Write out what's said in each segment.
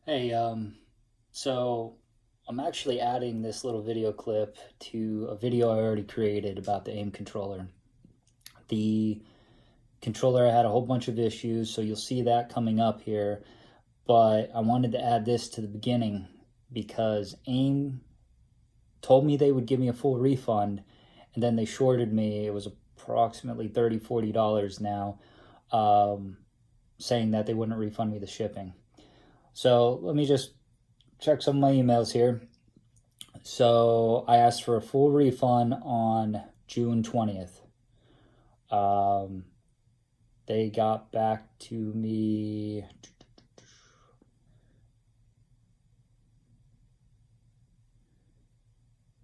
Hey, so I'm actually adding this little video clip to a video I already created about the AIM controller. The controller had a whole bunch of issues, so you'll see that coming up here. But I wanted to add this to the beginning because AIM told me they would give me a full refund, and then they shorted me. It was approximately $30-$40 now, saying that they wouldn't refund me the shipping. So let me just check some of my emails here. So I asked for a full refund on June 20th. Um, they got back to me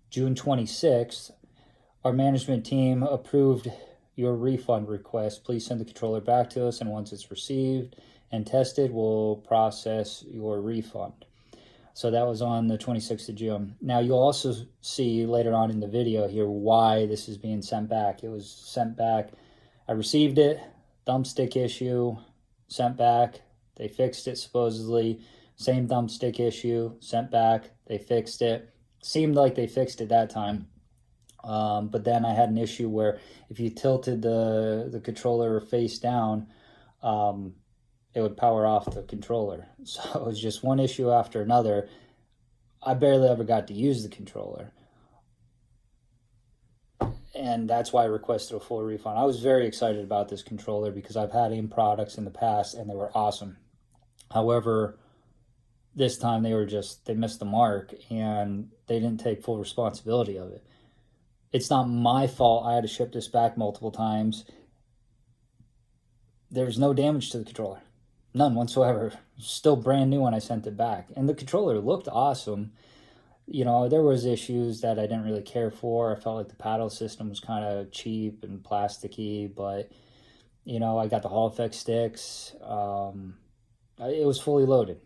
June 26th. Our management team approved your refund request. Please send the controller back to us, and once it's received and tested, we'll process your refund. So that was on the 26th of June. Now you'll also see later on in the video here why this is being sent back. It was sent back. I received it, thumbstick issue, sent back. They fixed it supposedly. Same thumbstick issue, sent back. They fixed it. Seemed like they fixed it that time. But then I had an issue where if you tilted the controller face down, it would power off the controller. So it was just one issue after another. I barely ever got to use the controller. And that's why I requested a full refund. I was very excited about this controller because I've had AIM products in the past and they were awesome. However, this time they missed the mark and they didn't take full responsibility of it. It's not my fault. I had to ship this back multiple times. There was no damage to the controller. None whatsoever. Still brand new when I sent it back. And the controller looked awesome. You know, there was issues that I didn't really care for. I felt like the paddle system was kind of cheap and plasticky, but, you know, I got the Hall effect sticks. It was fully loaded.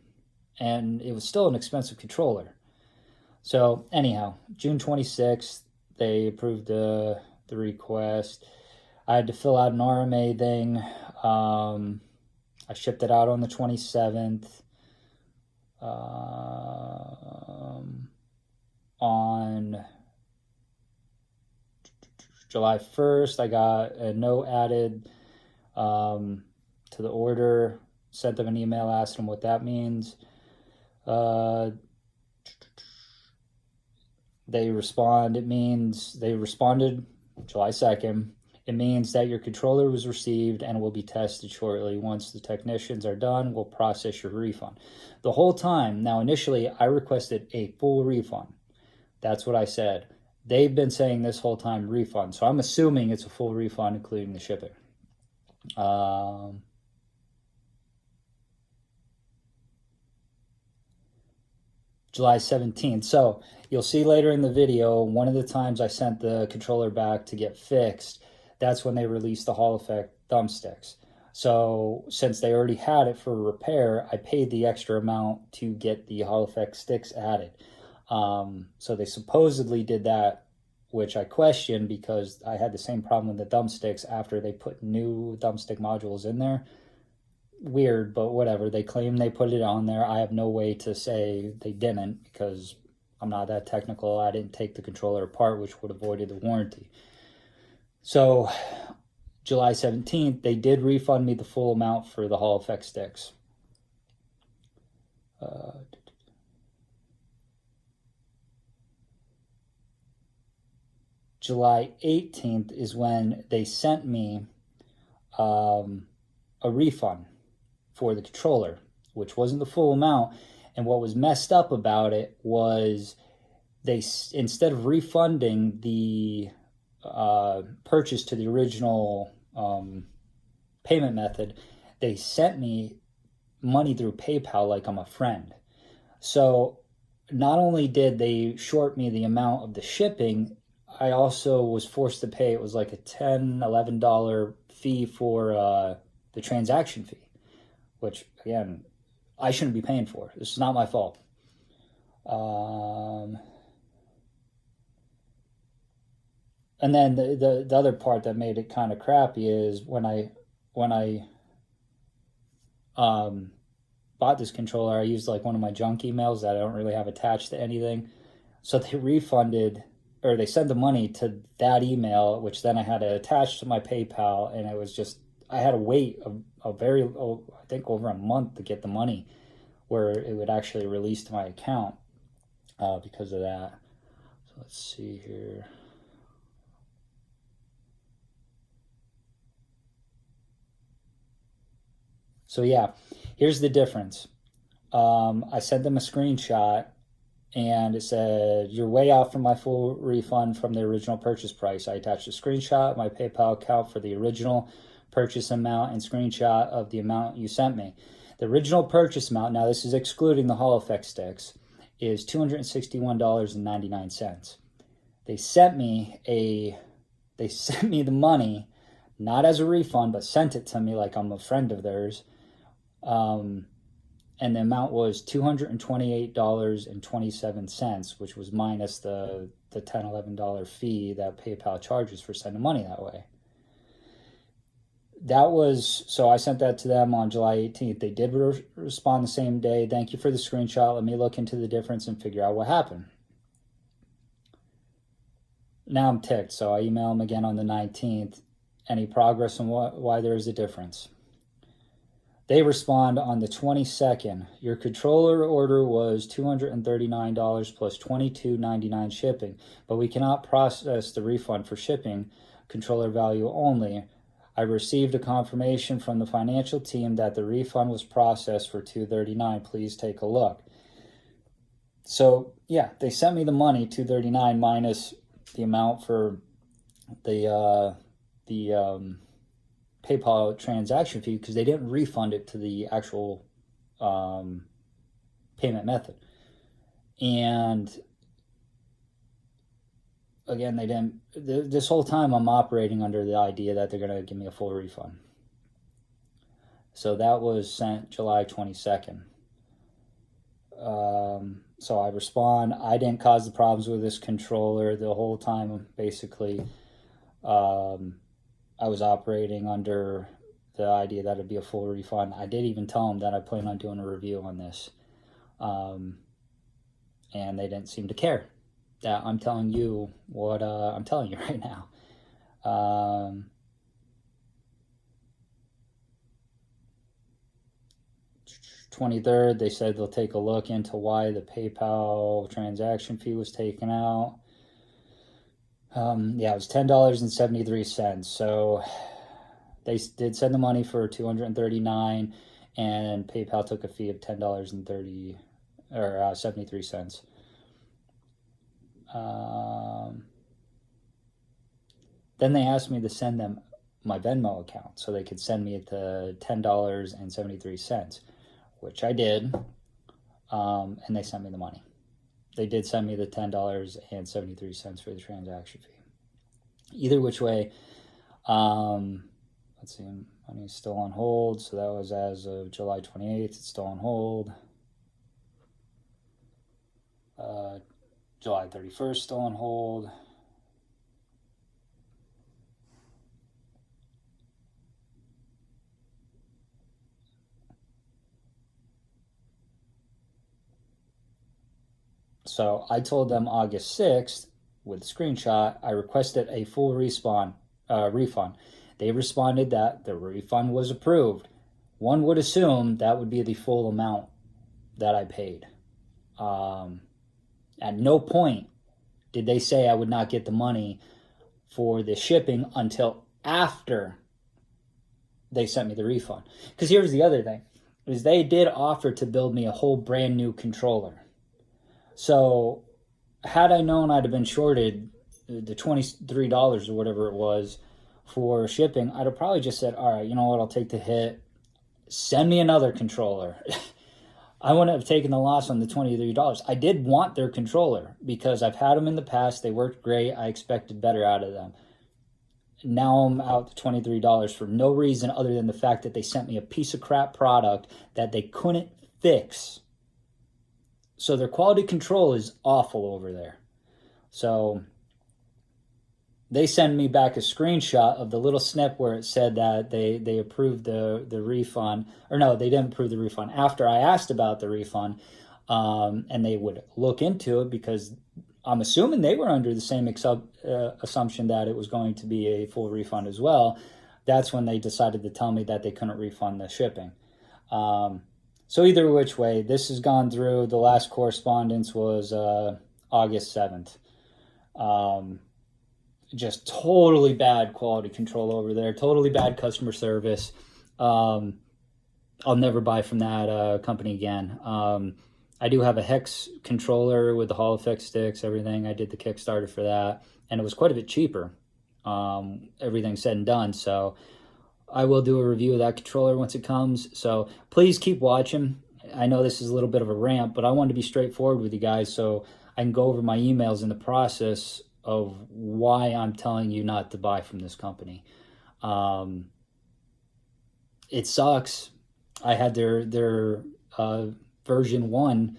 And it was still an expensive controller. So, anyhow, June 26th, they approved the request. I had to fill out an RMA thing. I shipped it out on the 27th. On July 1st, I got a note added to the order. Sent them an email, asked them what that means. They respond. It means they responded July 2nd. It means that your controller was received and will be tested shortly. Once the technicians are done, we'll process your refund. The whole time, now initially I requested a full refund. That's what I said. They've been saying this whole time refund. So I'm assuming it's a full refund, including the shipping. July 17th. So you'll see later in the video, one of the times I sent the controller back to get fixed, that's when they released the Hall effect thumbsticks. So since they already had it for repair, I paid the extra amount to get the Hall effect sticks added. So they supposedly did that, which I questioned because I had the same problem with the thumbsticks after they put new thumbstick modules in there. Weird, but whatever. They claim they put it on there. I have no way to say they didn't because I'm not that technical. I didn't take the controller apart, which would have voided the warranty. So July 17th, they did refund me the full amount for the Hall effect sticks. July 18th is when they sent me a refund for the controller, which wasn't the full amount. And what was messed up about it was they, instead of refunding the purchase to the original payment method, they sent me money through PayPal like I'm a friend. So not only did they short me the amount of the shipping, I also was forced to pay. It was like a $10, $11 fee for the transaction fee, which, again, I shouldn't be paying for. This is not my fault. And then the other part that made it kind of crappy is when I bought this controller, I used like one of my junk emails that I don't really have attached to anything. So they refunded, or they sent the money to that email, which then I had to attach to my PayPal, and it was just, I had to wait I think over a month to get the money where it would actually release to my account because of that. So let's see here. So yeah, here's the difference. I sent them a screenshot and it said, you're way out from my full refund from the original purchase price. I attached a screenshot, my PayPal account for the original purchase amount, and screenshot of the amount you sent me. The original purchase amount, now this is excluding the Hall Effect sticks, is $261.99. They sent me the money, not as a refund, but sent it to me like I'm a friend of theirs. And the amount was $228.27, which was minus the $10, $11 fee that PayPal charges for sending money that way. So I sent that to them on July 18th. They did respond the same day. Thank you for the screenshot. Let me look into the difference and figure out what happened. Now I'm ticked, so I email them again on the 19th. Any progress on why there is a difference? They respond on the 22nd. Your controller order was $239 plus $22.99 shipping, but we cannot process the refund for shipping, controller value only. I received a confirmation from the financial team that the refund was processed for $239. Please take a look. So yeah, they sent me the money, $239 minus the amount for the PayPal transaction fee, because they didn't refund it to the actual payment method. And again, they didn't. This whole time I'm operating under the idea that they're going to give me a full refund. So that was sent July 22nd. So I respond, I didn't cause the problems with this controller. The whole time, basically, I was operating under the idea that it'd be a full refund. I did even tell them that I plan on doing a review on this. And they didn't seem to care that I'm telling you what I'm telling you right now. 23rd, they said they'll take a look into why the PayPal transaction fee was taken out. Yeah, it was $10.73. So they did send the money for $239, and PayPal took a fee of $10.73. Then they asked me to send them my Venmo account so they could send me the $10.73, which I did, and they sent me the money. They did send me the $10.73 for the transaction fee. Either which way, let's see, money's still on hold. So that was as of July 28th. It's still on hold. July 31st, still on hold. So I told them August 6th with a screenshot, I requested a full refund. They responded that the refund was approved. One would assume that would be the full amount that I paid. At no point did they say I would not get the money for the shipping until after they sent me the refund. Because here's the other thing, is they did offer to build me a whole brand new controller. So had I known I'd have been shorted the $23 or whatever it was for shipping, I'd have probably just said, all right, you know what, I'll take the hit. Send me another controller. I wouldn't have taken the loss on the $23. I did want their controller because I've had them in the past. They worked great. I expected better out of them. Now I'm out to $23 for no reason other than the fact that they sent me a piece of crap product that they couldn't fix. So their quality control is awful over there. So they send me back a screenshot of the little snip where it said that they approved the refund, or no, they didn't approve the refund. After I asked about the refund, and they would look into it because I'm assuming they were under the same assumption that it was going to be a full refund as well. That's when they decided to tell me that they couldn't refund the shipping. So either which way, this has gone through. The last correspondence was August 7th. Just totally bad quality control over there, totally bad customer service. I'll never buy from that company again. I do have a hex controller with the Hall effect sticks, everything. I did the Kickstarter for that, and it was quite a bit cheaper. Everything said and done. So I will do a review of that controller once it comes. So please keep watching. I know this is a little bit of a rant, but I wanted to be straightforward with you guys so I can go over my emails in the process of why I'm telling you not to buy from this company. It sucks. I had their version 1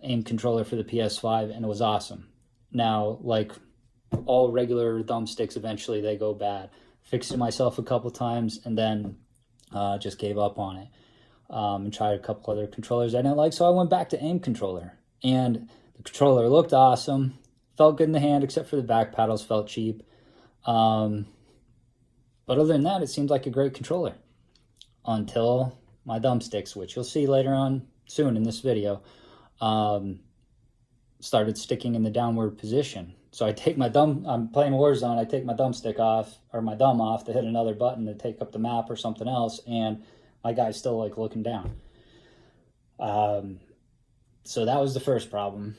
aim controller for the PS5, and it was awesome. Now, like all regular thumbsticks, eventually they go bad. Fixed it myself a couple times, and then just gave up on it. And tried a couple other controllers I didn't like, so I went back to AimController. And the controller looked awesome, felt good in the hand, except for the back paddles felt cheap. But other than that, it seems like a great controller. Until my thumbsticks, which you'll see later on soon in this video, started sticking in the downward position. So I take my thumb, I'm playing Warzone, I take my thumbstick off, or my thumb off to hit another button to take up the map or something else, and my guy's still like looking down. So that was the first problem.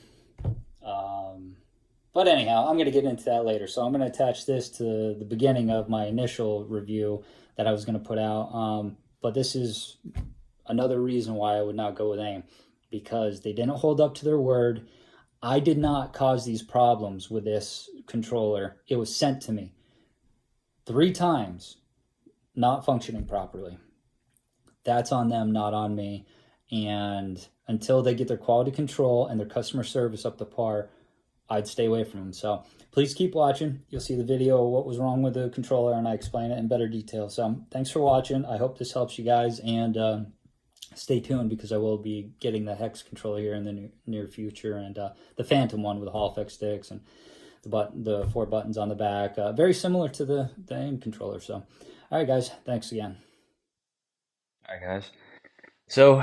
But anyhow, I'm going to get into that later. So I'm going to attach this to the beginning of my initial review that I was going to put out. But this is another reason why I would not go with AIM, because they didn't hold up to their word. I did not cause these problems with this controller. It was sent to me 3 times, not functioning properly. That's on them, not on me. And until they get their quality control and their customer service up to par, I'd stay away from them. So please keep watching. You'll see the video of what was wrong with the controller, and I explain it in better detail. So thanks for watching. I hope this helps you guys, and stay tuned because I will be getting the Hex controller here in the near future, and the Phantom one with the Hall effect sticks and the 4 buttons on the back. Very similar to the AIM controller. So, all right, guys. Thanks again. All right, guys. So,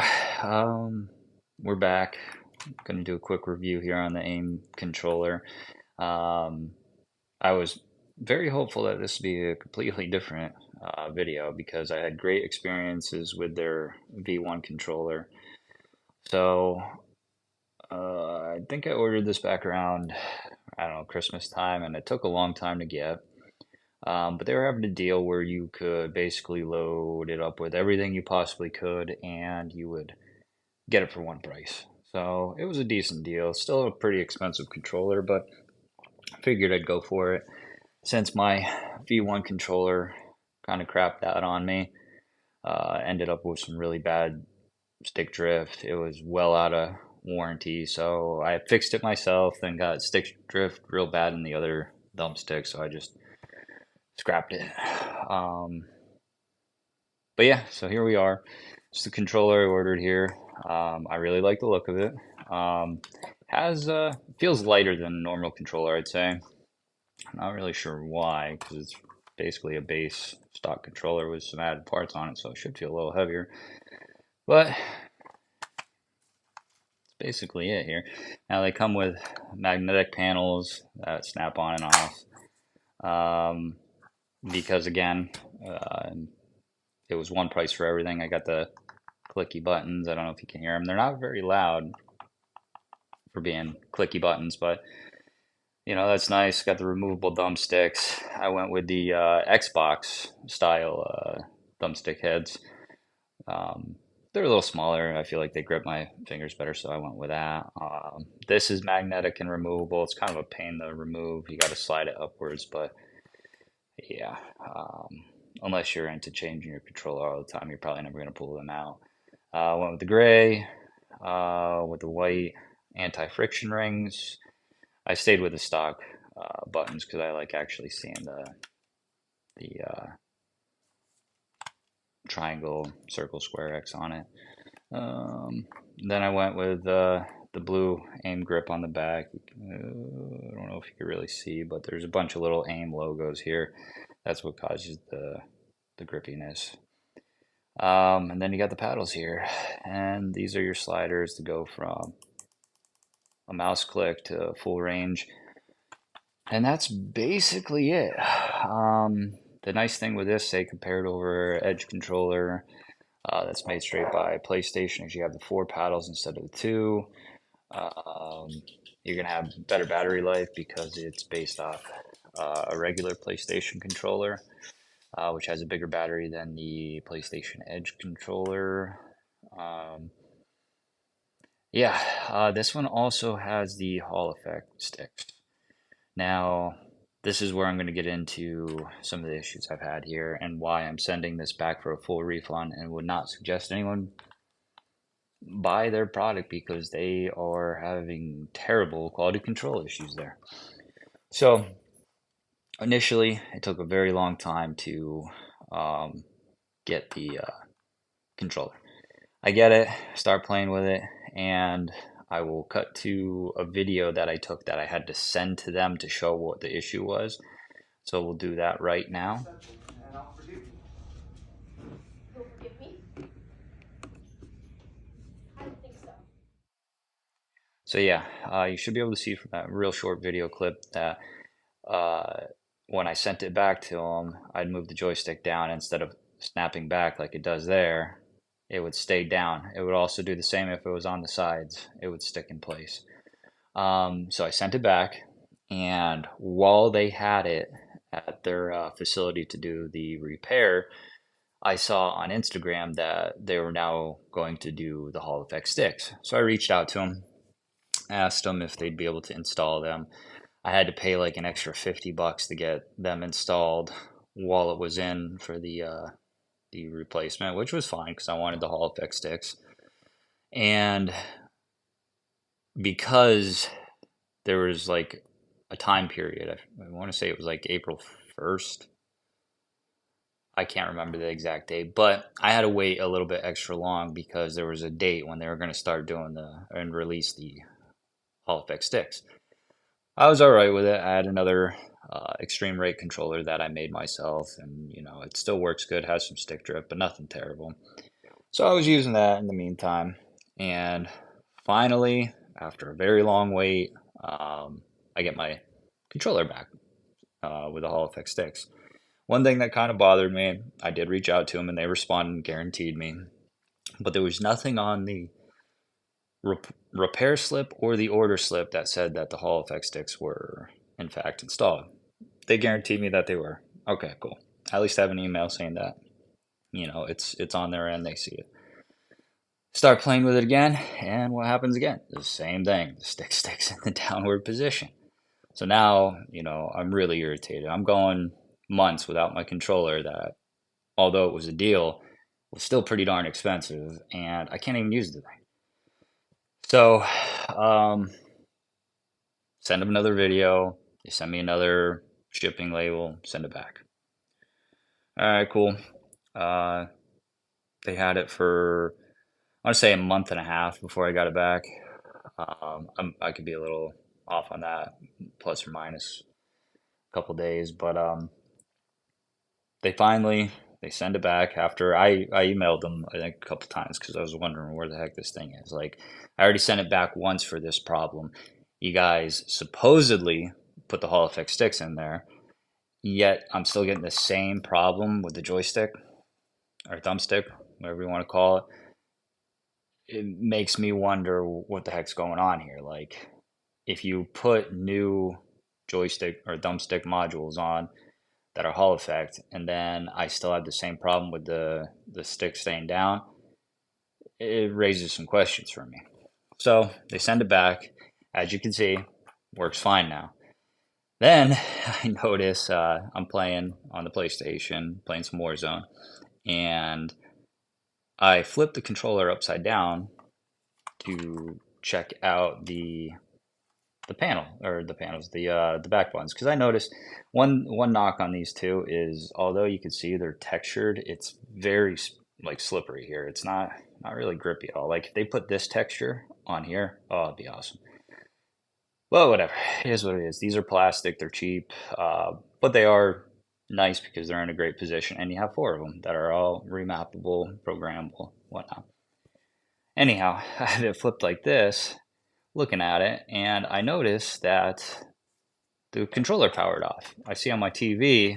we're back. I'm going to do a quick review here on the AIM controller. I was very hopeful that this would be a completely different video because I had great experiences with their V1 controller. So, I think I ordered this back around, I don't know, Christmas time, and it took a long time to get. But they were having a deal where you could basically load it up with everything you possibly could, and you would get it for one price. So it was a decent deal. Still a pretty expensive controller, but I figured I'd go for it. Since my V1 controller kind of crapped out on me, ended up with some really bad stick drift. It was well out of warranty, so I fixed it myself and got stick drift real bad in the other thumbstick, so I just scrapped it. But yeah, so here we are. It's the controller I ordered here. I really like the look of it. Has feels lighter than a normal controller, I'd say. I'm not really sure why, because it's basically a base stock controller with some added parts on it, so it should feel a little heavier. But that's basically it here. Now they come with magnetic panels that snap on and off. Because again, it was one price for everything. I got the clicky buttons. I don't know if you can hear them. They're not very loud for being clicky buttons, but you know, that's nice. Got the removable thumbsticks. I went with the Xbox style thumbstick heads. They're a little smaller. I feel like they grip my fingers better, so I went with that. This is magnetic and removable. It's kind of a pain to remove. You got to slide it upwards, but yeah, unless you're into changing your controller all the time, you're probably never going to pull them out. Went with the gray, with the white anti-friction rings. I stayed with the stock buttons because I like actually seeing the triangle, circle, square, X on it. Then I went with the blue aim grip on the back. I don't know if you can really see, but there's a bunch of little aim logos here. That's what causes the grippiness. And then you got the paddles here, and these are your sliders to go from a mouse click to full range. And that's basically it. The nice thing with this, say compared over Edge controller, that's made straight by PlayStation, is you have the 4 paddles instead of the 2. Um, you're gonna have better battery life because it's based off a regular PlayStation controller, which has a bigger battery than the PlayStation Edge controller. Um, yeah, this one also has the Hall effect sticks. Now, this is where I'm going to get into some of the issues I've had here and why I'm sending this back for a full refund and would not suggest anyone buy their product because they are having terrible quality control issues there. So, initially, it took a very long time to get the controller. I get it, start playing with it, and I will cut to a video that I took that I had to send to them to show what the issue was. So we'll do that right now. And I'll forgive you. You'll forgive me? I don't think so. So yeah, you should be able to see from that real short video clip that when I sent it back to them, I'd move the joystick down instead of snapping back like it does there. It would stay down. It would also do the same if it was on the sides. It would stick in place. So I sent it back, and while they had it at their facility to do the repair, I saw on Instagram that they were now going to do the Hall effect sticks. So I reached out to them, asked them if they'd be able to install them. I had to pay like an extra $50 to get them installed while it was in for the replacement, which was fine because I wanted the Hall effect sticks. And because there was like a time period, I want to say it was like April 1st. I can't remember the exact date, but I had to wait a little bit extra long because there was a date when they were going to start doing and release the Hall effect sticks. I was all right with it. I had another extreme rate controller that I made myself, and it still works good, has some stick drift, but nothing terrible. So I was using that in the meantime, and finally, after a very long wait, I get my controller back with the Hall effect sticks. One thing that kind of bothered me, I did reach out to them and they responded and guaranteed me, but there was nothing on the repair slip or the order slip that said that the Hall effect sticks were in fact installed. They guaranteed me that they were. Okay, cool. At least I have an email saying that it's on their end, they see it. Start playing with it again, and what happens again? The same thing. The stick sticks in the downward position. So now, I'm really irritated. I'm going months without my controller that, although it was a deal, was still pretty darn expensive, and I can't even use the thing. So, send them another video. They send me another shipping label, send it back. All right, cool. They had it for, I want to say a month and a half before I got it back. I could be a little off on that, plus or minus a couple days, but they send it back after I emailed them I think a couple times because I was wondering where the heck this thing is. Like, I already sent it back once for this problem. You guys supposedly put the Hall effect sticks in there, yet I'm still getting the same problem with the joystick or thumbstick, whatever you want to call it. It makes me wonder what the heck's going on here. Like, if you put new joystick or thumbstick modules on that are Hall effect, and then I still have the same problem with the stick staying down, it raises some questions for me. So they send it back. As you can see, works fine now. Then I notice I'm playing on the PlayStation, playing some Warzone, and I flip the controller upside down to check out the panel or the panels, the back buttons. Because I noticed one knock on these two is although you can see they're textured, it's very like slippery here. It's not really grippy at all. Like if they put this texture on here, oh, it'd be awesome. Well, whatever. It is what it is. These are plastic. They're cheap, but they are nice because they're in a great position, and you have four of them that are all remappable, programmable, whatnot. Anyhow, I have it flipped like this, looking at it, and I noticed that the controller powered off. I see on my TV,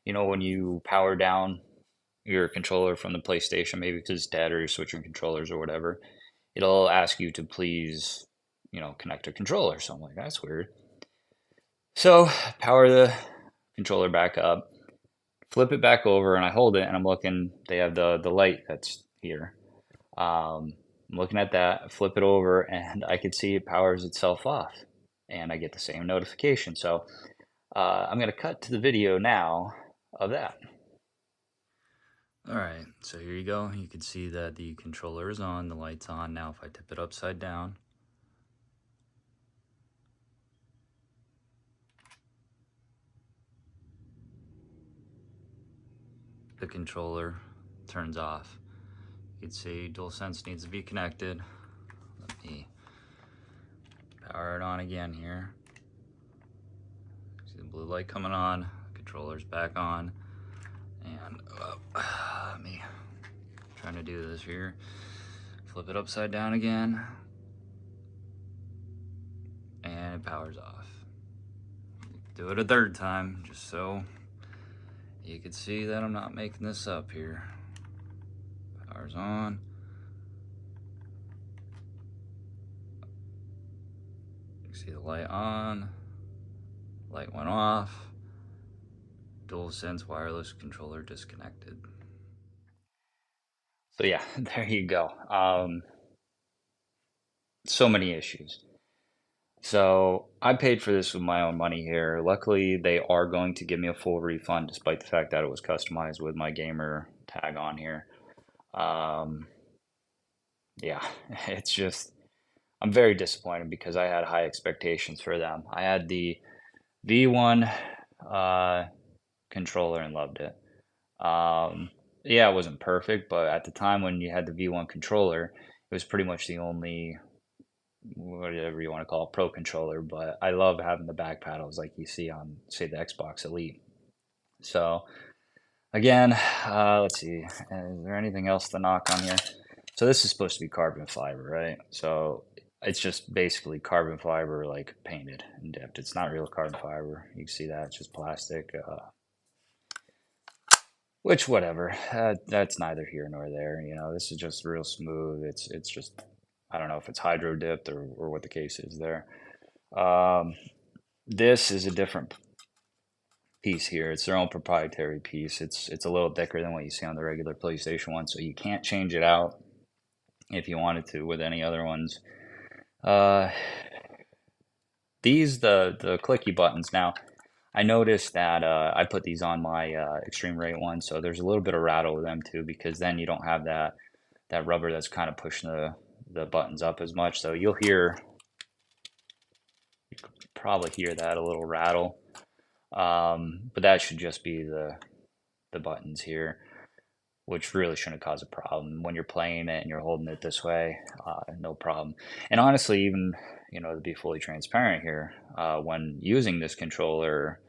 when you power down your controller from the PlayStation, maybe because it's dead or you're switching controllers or whatever, it'll ask you to please, connect a controller. So I'm like, that's weird. So power the controller back up, flip it back over, and I hold it, and I'm looking. They have the light that's here. I'm looking at that, flip it over, and I can see it powers itself off, and I get the same notification. So I'm going to cut to the video now of that. All right, so here you go. You can see that the controller is on, the light's on. Now if I tip it upside down, the controller turns off. You can see DualSense needs to be connected. Let me power it on again here. See the blue light coming on, controller's back on. And let me trying to do this here. Flip it upside down again. And it powers off. Do it a third time, just so you can see that I'm not making this up here. Powers on. You can see the light on. Light went off. DualSense wireless controller disconnected. So yeah, there you go. So many issues. So I paid for this with my own money here. Luckily, they are going to give me a full refund, despite the fact that it was customized with my gamer tag on here. Yeah, it's just, I'm very disappointed because I had high expectations for them. I had the V1 controller and loved it. Yeah, it wasn't perfect, but at the time when you had the V1 controller, it was pretty much the only, whatever you want to call it, pro controller. But I love having the back paddles like you see on, say, the Xbox Elite. So again, let's see, is there anything else to knock on here? So this is supposed to be carbon fiber, right? So it's just basically carbon fiber like painted and dipped. It's not real carbon fiber. You can see that, it's just plastic. Which, whatever, that's neither here nor there. This is just real smooth. It's just, I don't know if it's hydro dipped or what the case is there. This is a different piece here. It's their own proprietary piece. It's a little thicker than what you see on the regular PlayStation one, so you can't change it out if you wanted to with any other ones. These the clicky buttons now. I noticed that I put these on my extreme rate one, so there's a little bit of rattle with them too, because then you don't have that rubber that's kind of pushing the buttons up as much. So you probably hear that a little rattle, but that should just be the buttons here, which really shouldn't cause a problem when you're playing it and you're holding it this way. No problem. And honestly, even to be fully transparent here, when using this controller,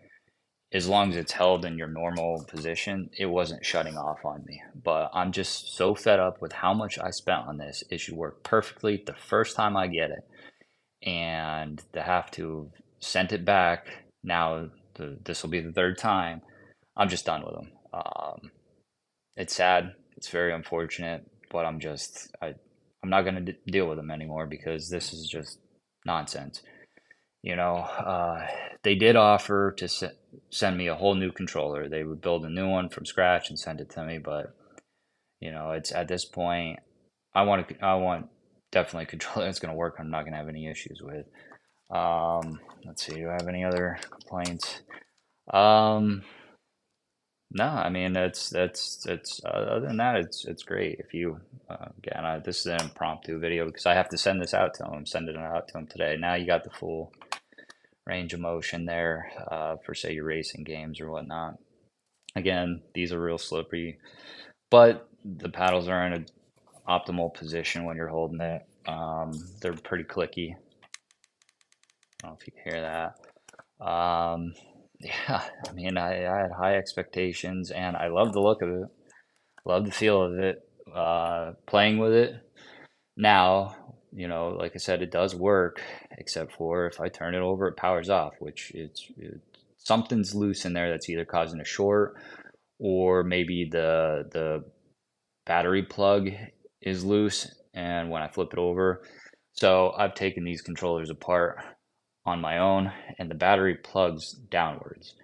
as long as it's held in your normal position, it wasn't shutting off on me. But I'm just so fed up with how much I spent on this. It should work perfectly the first time I get it, and to have to send it back now, this will be the third time. I'm just done with them. It's sad. It's very unfortunate, but I'm not going to deal with them anymore because this is just nonsense. They did offer to send me a whole new controller. They would build a new one from scratch and send it to me, but it's at this point, I want definitely a controller that's going to work. I'm not going to have any issues with. Let's see. Do I have any other complaints? No, I mean that's other than that, it's great. If you again, this is an impromptu video because I have to send this out to him. I'm sending it out to him today. Now you got the full range of motion there for, say, your racing games or whatnot. Again, these are real slippery, but the paddles are in an optimal position when you're holding it. They're pretty clicky. I don't know if you can hear that. Yeah, I mean, I had high expectations, and I love the look of it, love the feel of it, playing with it. Now, like I said, it does work, except for if I turn it over, it powers off, which something's loose in there that's either causing a short, or maybe the battery plug is loose, and when I flip it over. So I've taken these controllers apart on my own, and the battery plugs downwards.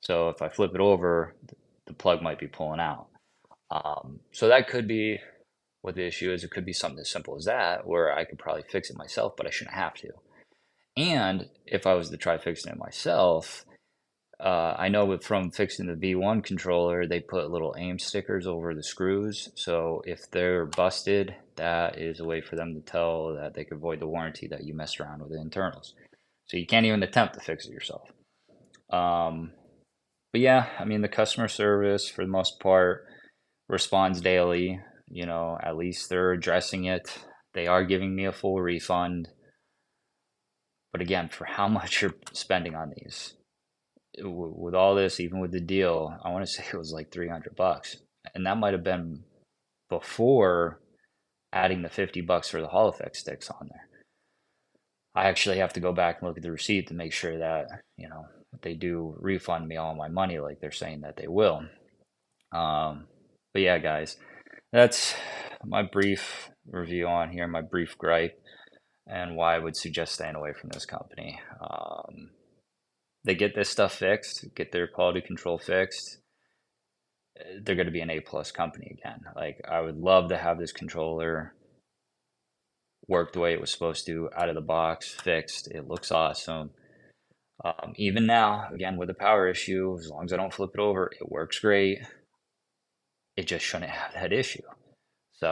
So if I flip it over, the plug might be pulling out. So that could be what the issue is. It could be something as simple as that, where I could probably fix it myself, but I shouldn't have to. And if I was to try fixing it myself, I know from fixing the V1 controller, they put little aim stickers over the screws. So if they're busted, that is a way for them to tell that they could void the warranty that you messed around with the internals. So you can't even attempt to fix it yourself. But yeah, I mean, the customer service for the most part responds daily. At least they're addressing it. They are giving me a full refund. But again, for how much you're spending on these, with all this, even with the deal, I want to say it was like $300, and that might have been before adding the $50 for the Hall effect sticks on there. I actually have to go back and look at the receipt to make sure that they do refund me all my money like they're saying that they will. But yeah, guys, that's my brief review on here, my brief gripe, and why I would suggest staying away from this company. They get this stuff fixed, get their quality control fixed, they're going to be an A+ company again. Like, I would love to have this controller work the way it was supposed to, out of the box, fixed. It looks awesome. Even now, again, with the power issue, as long as I don't flip it over, it works great. It just shouldn't have that issue. So,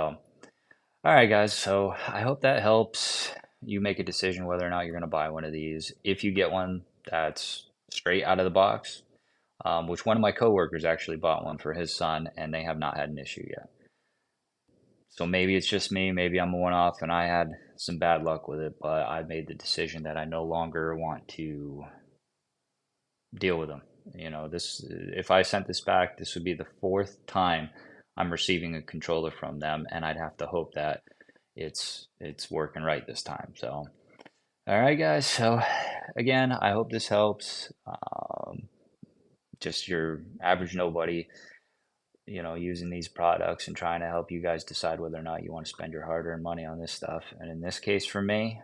all right, guys. So I hope that helps you make a decision whether or not you're going to buy one of these. If you get one that's straight out of the box, which one of my coworkers actually bought one for his son, and they have not had an issue yet. So maybe it's just me, maybe I'm a one-off and I had some bad luck with it, but I made the decision that I no longer want to deal with them. If I sent this back, this would be the fourth time I'm receiving a controller from them, and I'd have to hope that it's working right this time. So, all right, guys. So again, I hope this helps. Just your average nobody, using these products and trying to help you guys decide whether or not you want to spend your hard-earned money on this stuff. And in this case, for me,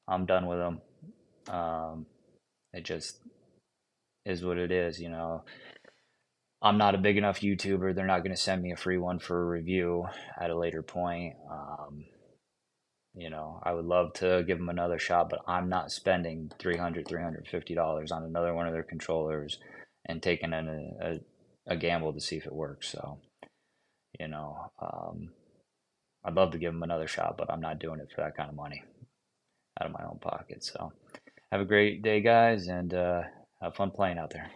I'm done with them. It just is what it is. I'm not a big enough YouTuber. They're not going to send me a free one for a review at a later point. I would love to give them another shot, but I'm not spending $350 on another one of their controllers and taking a gamble to see if it works. So, I'd love to give them another shot, but I'm not doing it for that kind of money out of my own pocket. So, have a great day, guys, and have fun playing out there.